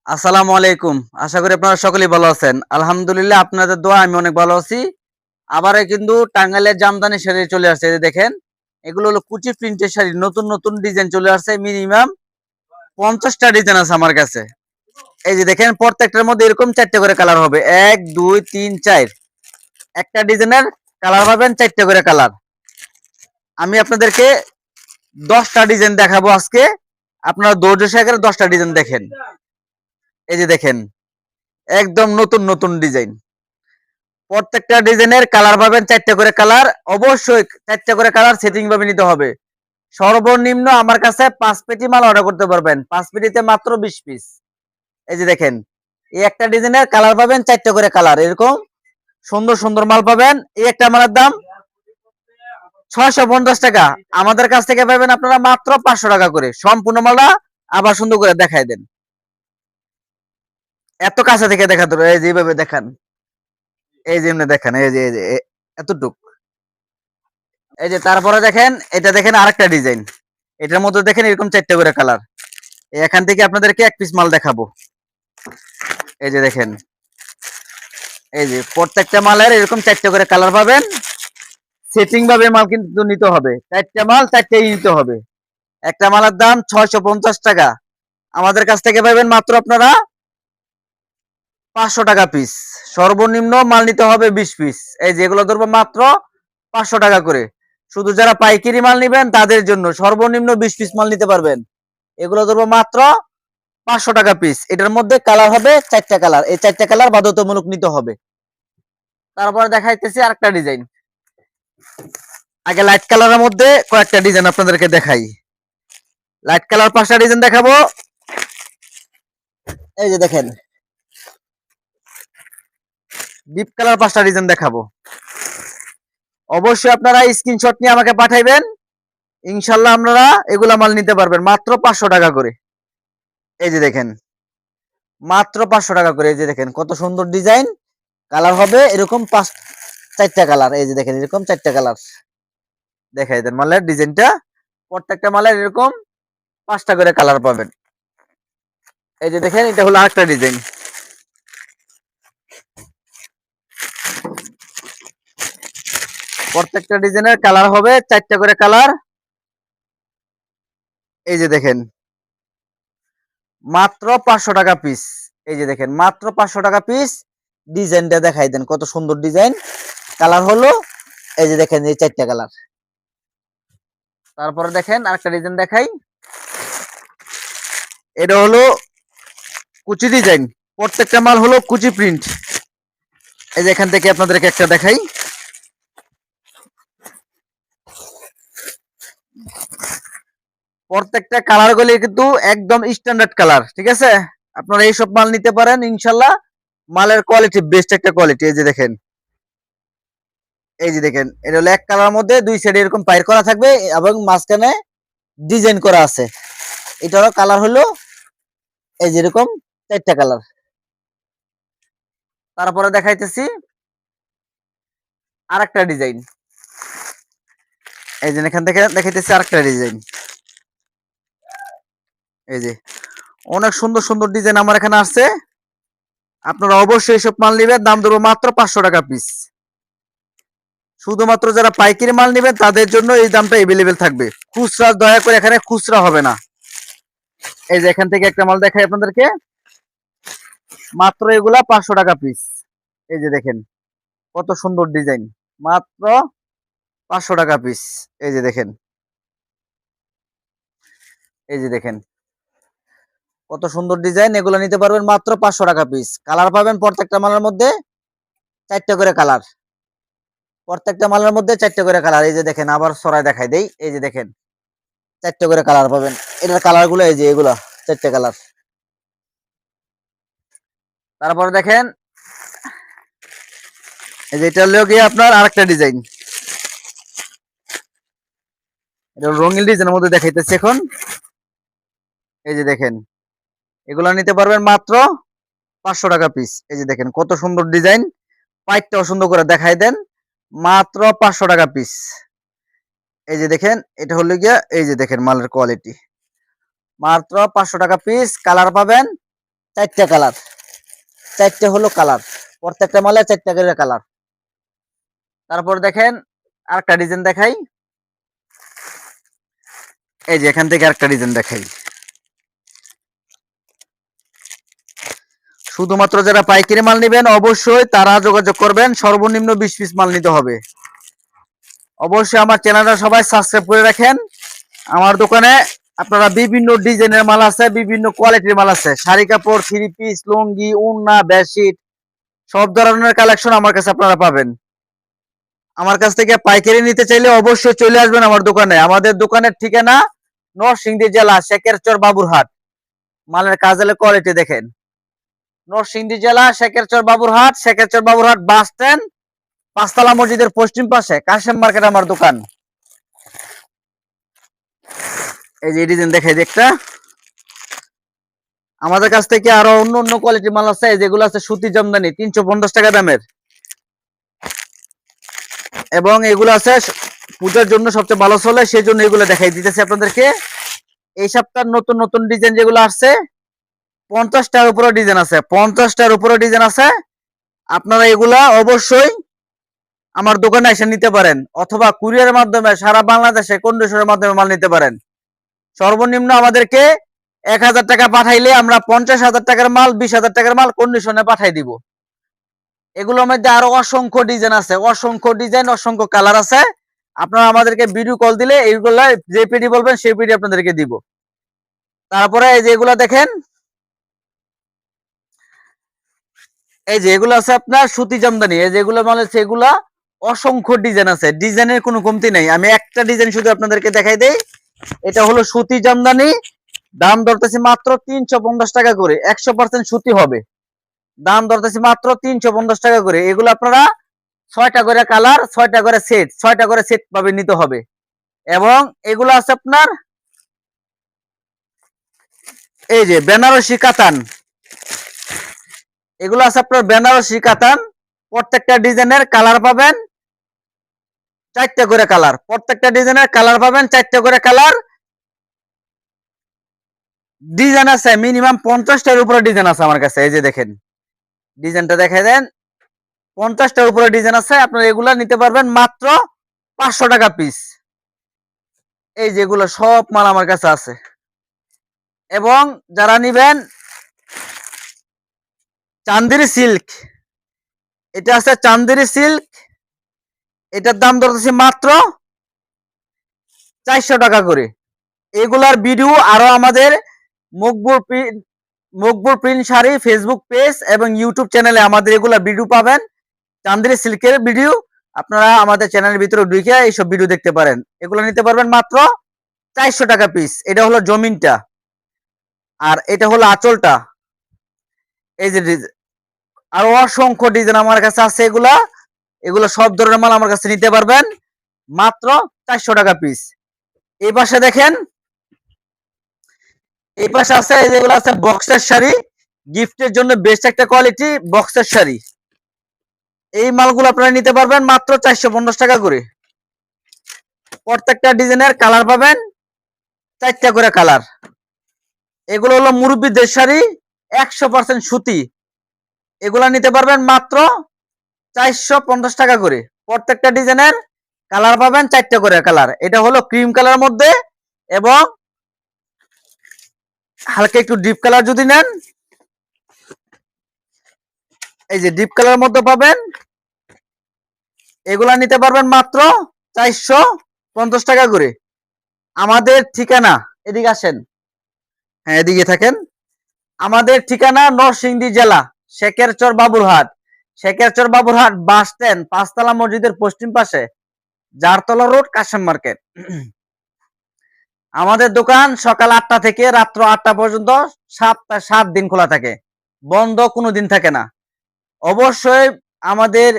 আসসালামু আলাইকুম। আশা করি আপনারা সকলেই ভালো আছেন। আলহামদুলিল্লাহ আপনাদের দোয়া আমি অনেক ভালো আছি। আবারও কিন্তু টাঙ্গাইলের জামদানি শাড়ি চলে আসছে। এই যে দেখেন, এগুলো হলো কুচি প্রিন্টের শাড়ি। নতুন নতুন ডিজাইন চলে আসছে। মিনিমাম 50টা ডিজাইন আছে আমার কাছে। এই যে দেখেন, প্রত্যেকটার মধ্যে এরকম 4টে করে কালার হবে। 1 2 3 4। একটা ডিজাইনের কালার পাবেন 4টে করে কালার। আমি আপনাদেরকে 10টা ডিজাইন দেখাবো আজকে। আপনারা ধৈর্য সহকারে 10টা ডিজাইন দেখেন। এই যে দেখেন, একদম নতুন নতুন ডিজাইন। প্রত্যেকটা ডিজাইনের কালার পাবেন 4টে করে কালার। অবশ্যই 4টে করে কালার সেটিং ভাবে নিতে হবে। সর্বনিম্ন আমার কাছে 5 পেটি মাল অর্ডার করতে পারবেন। 5 পেটিতে মাত্র 20 পিস। এই যে দেখেন, এই একটা ডিজাইনের কালার পাবেন 4টে করে কালার। এরকম সুন্দর সুন্দর মাল পাবেন। এই একটা মালের দাম 650 টাকা। আমাদের কাছ থেকে পাবেন আপনারা মাত্র 500 টাকা করে। সম্পূর্ণ মালটা আবার সুন্দর করে দেখায় দেন। এত কাছে থেকে দেখাতে হবে। এই যে এইভাবে দেখান। এই যে এমনি দেখান। এই যে এতটুক। এই যে তারপরে দেখেন, এটা দেখেন আরেকটা ডিজাইন। এটার মধ্যে দেখেন এরকম 4টে করে কালার। এখান থেকে আপনাদেরকে এক পিস মাল দেখাবো। এই যে দেখেন, এই যে প্রত্যেকটা মালের এরকম 4টে করে কালার পাবেন। সেটিং ভাবে মাল কিন্তু নিতে হবে। 4টে মাল 4টেই নিতে হবে। একটা মালের দাম 650 টাকা। আমাদের কাছ থেকে পাবেন মাত্র আপনারা 500 টাকা পিস। সর্বনিম্ন মাল নিতে হবে 20 পিস। এই যে এগুলো ধরবো মাত্র 500 টাকা করে। শুধু যারা পাইকারি মাল নেবেন তাদের জন্য সর্বনিম্ন 20 পিস মাল নিতে পারবেন। এগুলো ধরবো মাত্র 500 টাকা পিস। এটার মধ্যে কালার হবে 4টে কালার। এই 4টে কালার বাধ্যতামূলক নিতে হবে। তারপরে দেখাইতেছি আরেকটা ডিজাইন। আগে লাইট কালারের মধ্যে কয়েকটা ডিজাইন আপনাদেরকে দেখাই। লাইট কালার 5টা ডিজাইন দেখাবো। এই যে দেখেন, ডিপ কালার 5টা ডিজাইন দেখাবো। অবশ্যই আপনারা স্ক্রিনশট নিয়ে আমাকে পাঠাইবেন। ইনশাল্লাহ আপনারা এগুলা মাল নিতে পারবেন মাত্র 500 টাকা করে। এই যে দেখেন, মাত্র 500 টাকা করে। এই যে দেখেন কত সুন্দর ডিজাইন। কালার হবে এরকম 4টে কালার। এই যে দেখেন এরকম 4টে কালার দেখাই দেন মালের ডিজাইনটা। প্রত্যেকটা মালের এরকম 5টা করে কালার পাবেন। এই যে দেখেন, এটা হলো আরেকটা ডিজাইন। প্রত্যেকটা ডিজাইনের কালার হবে 4টে করে কালার। এই যে দেখেন, মাত্র 500 টাকা পিস। এই যে দেখেন, মাত্র 500 টাকা পিস। ডিজাইনটা দেখাই দেন কত সুন্দর ডিজাইন। কালার হলো এই যে দেখেন এই 4টে কালার। তারপরে দেখেন আরেকটা ডিজাইন দেখাই। এটা হলো কুচি ডিজাইন। প্রত্যেকটা মাল হলো কুচি প্রিন্ট। এই যে এখান থেকে আপনাদেরকে একটা দেখাই। প্রত্যেকটা কালার গুলি কিন্তু একদম স্ট্যান্ডার্ড কালার। ঠিক আছে, আপনারা এইসব মাল নিতে পারেন ইনশাল্লাহ। মালের কোয়ালিটি বেস্ট একটা কোয়ালিটি। এই যে দেখেন, এই যে দেখেন, এটা হলো এক কালার মধ্যে 2 সাইডে এরকম পাইর করা থাকবে এবং মাঝখানে ডিজাইন করা আছে। এটারও কালার হলো এই যে এরকম 4টে কালার। তারপরে দেখাইতেছি আরেকটা ডিজাইন। এই যে এখান থেকে দেখাইতেছি আরেকটা ডিজাইন। এই যে অনেক সুন্দর সুন্দর ডিজাইন আমার এখানে আসছে। আপনারা অবশ্যই এসব মাল নেবেন। দাম দেবো মাত্র 500 টাকা পিস। শুধুমাত্র যারা পাইকারি মাল নেবেন তাদের জন্য এই দামটা এভেলেবেল থাকবে। খুচরা দয়া করে এখানে খুচরা হবে না। এই যে এখান থেকে একটা মাল দেখাই আপনাদেরকে। মাত্র এগুলা 500 টাকা পিস। এই যে দেখেন কত সুন্দর ডিজাইন। মাত্র 500 টাকা পিস। এই যে দেখেন, এই যে দেখেন কত সুন্দর ডিজাইন। এগুলো নিতে পারবেন মাত্র 500 টাকা পিস। কালার পাবেন প্রত্যেকটা মালের মধ্যে 4টে করে কালার। প্রত্যেকটা মালের মধ্যে 4টে করে কালার। এই যে দেখেন, আবার সরাই দেখাই দেই। এই যে দেখেন 4টে করে কালার পাবেন। এটার কালার গুলো এই যে এগুলা 4টে কালার। তারপরে দেখেন, এই যে এটা হলো গিয়ে আপনার আরেকটা ডিজাইন। এটা রঙিন ডিজাইনের মধ্যে দেখাইতেছি এখন। এই যে দেখেন, এগুলা নিতে পারবেন মাত্র 500 টাকা পিস। এই যে দেখেন কত সুন্দর ডিজাইন। পাইটটাও সুন্দর করে দেখাই দেন। মাত্র 500 টাকা পিস। এই যে দেখেন, এটা হলো গিয়া এই যে দেখেন মালের কোয়ালিটি। মাত্র 500 টাকা পিস। কালার পাবেন চারটা কালার, চারটে হলো কালার, প্রত্যেকটা মালে চারটা করে কালার। তারপর দেখেন আরেকটা ডিজাইন দেখাই, এই যে এখান থেকে আরেকটা ডিজাইন দেখাই। শুধুমাত্র যারা পাইকারি মাল নেবেন অবশ্যই তারা যোগাযোগ করবেন, সর্বনিম্ন 20 পিস মাল নিতে হবে। অবশ্যই আমার চ্যানেলটা সবাই সাবস্ক্রাইব করে রাখেন। আমার দোকানে আপনারা বিভিন্ন ডিজাইনের মাল আছে, বিভিন্ন কোয়ালিটির মাল আছে, শাড়ি কাপড়, থ্রি পিস, লুঙ্গি, ওড়না, বেডশিট, সব ধরনের কালেকশন আমার কাছে আপনারা পাবেন। আমার কাছ থেকে পাইকারি নিতে চাইলে অবশ্যই চলে আসবেন আমার দোকানে। আমাদের দোকানের ঠিকানা নরসিংদী জেলা শেখেরচর বাবুরহাট। মালের কাজের কোয়ালিটি দেখেন, নরসিংদী জেলা শেখেরচর বাবুরহাট বাস স্ট্যান্ড, পাঁচতলা মসজিদের পশ্চিম পাশে কাশেম মার্কেট আমার দোকান। এই যে ডিজাইন দেখাই একটা, আমাদের কাছ থেকে আরো অন্য অন্য কোয়ালিটির মাল আছে, যেগুলো আছে সুতি জামদানি 350 টাকা দামের, এবং এগুলো আছে পূজার জন্য সবচেয়ে ভালো চলে, সেই জন্য এগুলো দেখাই দিতেছি আপনাদেরকে। এই সপ্তাহের নতুন নতুন ডিজাইন যেগুলো আসছে, 50টার উপরে ডিজাইন আছে, 50টার উপরে ডিজাইন আছে। আপনারা এগুলা অবশ্যই আমার দোকানে এসে নিতে পারেন, অথবা কুরিয়ারের মাধ্যমে সারা বাংলাদেশে কন্ডিশনের মাধ্যমে মাল নিতে পারেন। সর্বনিম্ন আমাদেরকে 1000 টাকা পাঠাইলে আমরা 50,000 টাকার মাল, 20,000 টাকার মাল কন্ডিশনে পাঠাই দিব। এগুলোর মধ্যে আরো অসংখ্য ডিজাইন আছে, অসংখ্য ডিজাইন, অসংখ্য কালার আছে। আপনারা আমাদেরকে ভিডিও কল দিলে এইগুলা যে পিডি বলবেন সেই পিডি আপনাদেরকে দিব। তারপরে এই যে এগুলা দেখেন, এই যে এগুলো আছে আপনার সুতি জামদানি, এই যেগুলো মানে সেগুলা অসংখ্য ডিজাইন আছে, ডিজাইনের কোনো কমতি নেই। আমি একটা ডিজাইন শুধু আপনাদেরকে দেখাই দেই। এটা হলো সুতি জামদানি, দাম ধরতেছি মাত্র 350 টাকা করে, 100% সুতি হবে। দাম ধরতেছি মাত্র 350 টাকা করে। এগুলো আপনারা 6টা করে কালার, 6টা করে সেট, 6টা করে সেট পাবে নিতে হবে। এবং এগুলো আছে আপনার এই যে বেনারসি কাতান, এগুলো আছে আপনার বেনারসি কাতান। প্রত্যেকটা ডিজাইনের কালার পাবেন 4টা করে কালার, প্রত্যেকটা ডিজাইনের কালার পাবেন 4টা করে কালার। ডিজাইন আছে মিনিমাম 50টার উপরে ডিজাইন আছে আমার কাছে। এই যে দেখেন ডিজাইনটা দেখাই দেন, 50টার উপরে ডিজাইন আছে। আপনারা এগুলা নিতে পারবেন মাত্র 500 টাকা পিস। এই যেগুলো সব মাল আমার কাছে আছে। এবং যারা নিবেন চান্দেরি সিল্ক, এটা আছে চান্দেরি সিল্ক, এটার দাম ধরতেছি মাত্র 400 টাকা করে। এগুলার ভিডিও আরো আমাদের Maqbool print sari Facebook page এবং ইউটিউব চ্যানেলে আমাদের এগুলা ভিডিও পাবেন। চান্দেরি সিল্কের ভিডিও আপনারা আমাদের চ্যানেলের ভিতরে ঢুকে এইসব ভিডিও দেখতে পারেন। এগুলো নিতে পারবেন মাত্র 400 টাকা পিস। এটা হলো জমিনটা, আর এটা হলো আঁচলটা। এই যে আরো অসংখ্য ডিজাইন আমার কাছে আছে, এগুলা এগুলো সব ধরনের মাল আমার কাছে নিতে পারবেন মাত্র 400 টাকা পিস। এই পাশে দেখেন, এই পাশে আছে এই যেগুলো আছে বক্সের শাড়ি, গিফটের জন্য বেস্ট একটা কোয়ালিটি বক্সের শাড়ি। এই মালগুলো আপনারা নিতে পারবেন মাত্র 450 টাকা করে। প্রত্যেকটা ডিজাইনের কালার পাবেন 4টা করে কালার। এগুলো হলো মুরব্বিদের শাড়ি, 100% সুতি। এগুলা নিতে পারবেন মাত্র 450 টাকা করে। প্রত্যেকটা ডিজাইনের কালার পাবেন 4টা করে কালার। এটা হলো ক্রিম কালার মধ্যে, এবং হালকা একটু ডিপ কালার যদি নেন, এই যে ডিপ কালার মধ্যে পাবেন। এগুলা নিতে পারবেন মাত্র 450 টাকা করে। আমাদের ঠিকানা, এদিকে আসেন, হ্যাঁ এদিকে থাকেন। আমাদের ঠিকানা নরসিংদী জেলা শেখেরচর বাবুরহাট, শেখেরচর বাবুরহাট বাস স্ট্যান্ড, পাঁচতলা মসজিদের পশ্চিম পাশে, জারতলা রোড, কাশেম মার্কেট। আমাদের দোকান সকাল 8টা থেকে রাত্র 8টা পর্যন্ত 7 দিন খোলা থাকে, বন্ধ কোনো দিন থাকে না। অবশ্যই আমাদের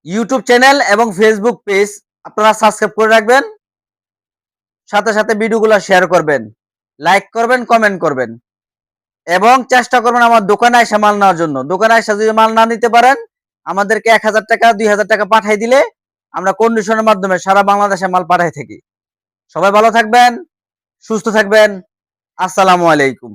ইউটিউব চ্যানেল এবং ফেসবুক পেজ আপনারা সাবস্ক্রাইব করে রাখবেন, সাথে সাথে ভিডিওগুলো শেয়ার করবেন, লাইক করবেন, কমেন্ট করবেন, এবং চেষ্টা করবেন আমার দোকানে এসে মাল নেওয়ার জন্য। দোকানে এসে যদি মাল না নিতে পারেন, আমাদেরকে 1000 টাকা 2000 টাকা পাঠাই দিলে আমরা কন্ডিশনের মাধ্যমে সারা বাংলাদেশে মাল পাঠাই থাকি। সবাই ভালো থাকবেন, সুস্থ থাকবেন। আসসালামু আলাইকুম।